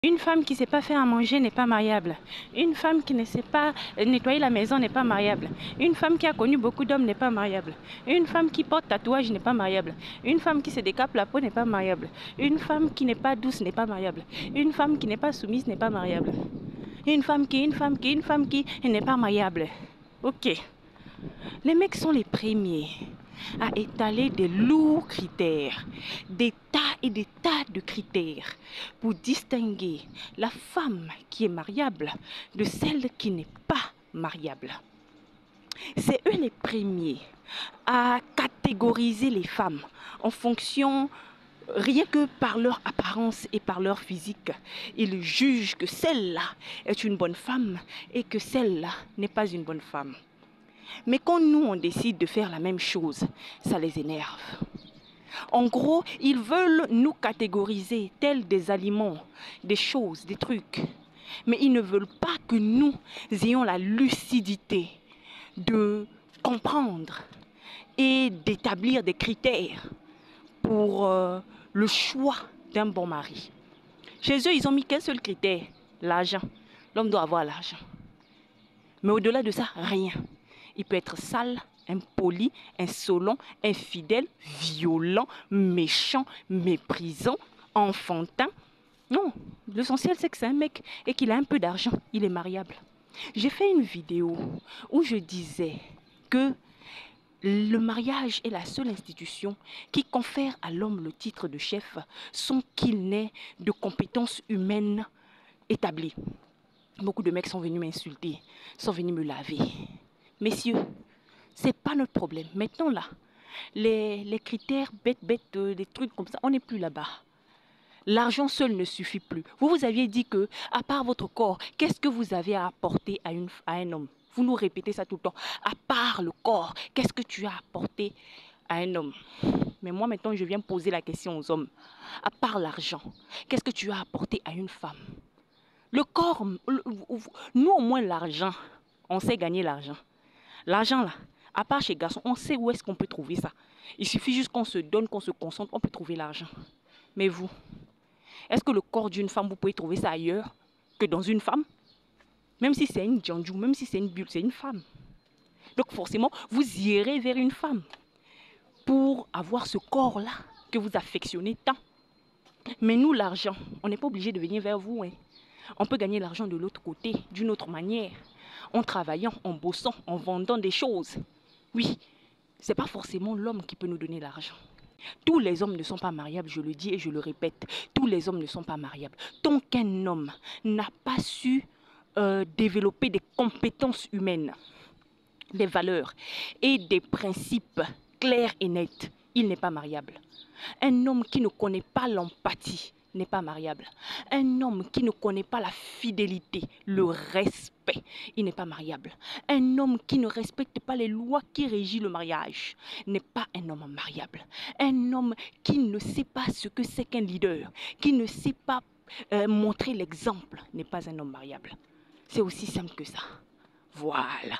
Une femme qui ne sait pas faire à manger n'est pas mariable. Une femme qui ne sait pas nettoyer la maison n'est pas mariable. Une femme qui a connu beaucoup d'hommes n'est pas mariable. Une femme qui porte tatouage n'est pas mariable. Une femme qui se décape la peau n'est pas mariable. Une femme qui n'est pas douce n'est pas mariable. Une femme qui n'est pas soumise n'est pas mariable. Une femme qui n'est pas mariable. Ok. Les mecs sont les premiers à étaler des lourds critères, des tas et des tas de critères pour distinguer la femme qui est mariable de celle qui n'est pas mariable. C'est eux les premiers à catégoriser les femmes en fonction, rien que par leur apparence et par leur physique. Ils jugent que celle-là est une bonne femme et que celle-là n'est pas une bonne femme. Mais quand nous, on décide de faire la même chose, ça les énerve. En gros, ils veulent nous catégoriser tels des aliments, des choses, des trucs. Mais ils ne veulent pas que nous ayons la lucidité de comprendre et d'établir des critères pour le choix d'un bon mari. Chez eux, ils ont mis qu'un seul critère, l'argent. L'homme doit avoir l'argent. Mais au-delà de ça, rien. Il peut être sale, impoli, insolent, infidèle, violent, méchant, méprisant, enfantin. Non, l'essentiel c'est que c'est un mec et qu'il a un peu d'argent, il est mariable. J'ai fait une vidéo où je disais que le mariage est la seule institution qui confère à l'homme le titre de chef sans qu'il n'ait de compétences humaines établies. Beaucoup de mecs sont venus m'insulter, sont venus me laver. Messieurs, ce n'est pas notre problème. Maintenant là, les critères bêtes, des trucs comme ça, on n'est plus là-bas. L'argent seul ne suffit plus. Vous aviez dit que, à part votre corps, qu'est-ce que vous avez à apporter à un homme? Vous nous répétez ça tout le temps. À part le corps, qu'est-ce que tu as apporté à un homme? Mais moi maintenant, je viens poser la question aux hommes. À part l'argent, qu'est-ce que tu as apporté à une femme? Le corps, nous au moins l'argent, on sait gagner l'argent. L'argent là, à part chez garçons, on sait où est-ce qu'on peut trouver ça. Il suffit juste qu'on se donne, qu'on se concentre, on peut trouver l'argent. Mais vous, est-ce que le corps d'une femme, vous pouvez trouver ça ailleurs que dans une femme? Même si c'est une djandjou, même si c'est une bulle, c'est une femme. Donc forcément, vous irez vers une femme pour avoir ce corps-là que vous affectionnez tant. Mais nous, l'argent, on n'est pas obligé de venir vers vous. Hein. On peut gagner l'argent de l'autre côté, d'une autre manière. En travaillant, en bossant, en vendant des choses. Oui, ce n'est pas forcément l'homme qui peut nous donner l'argent. Tous les hommes ne sont pas mariables, je le dis et je le répète. Tous les hommes ne sont pas mariables. Tant qu'un homme n'a pas su développer des compétences humaines, des valeurs et des principes clairs et nets, il n'est pas mariable. Un homme qui ne connaît pas l'empathie n'est pas mariable. Un homme qui ne connaît pas la fidélité, le respect, il n'est pas mariable. Un homme qui ne respecte pas les lois qui régissent le mariage n'est pas un homme mariable. Un homme qui ne sait pas ce que c'est qu'un leader, qui ne sait pas montrer l'exemple n'est pas un homme mariable. C'est aussi simple que ça. Voilà.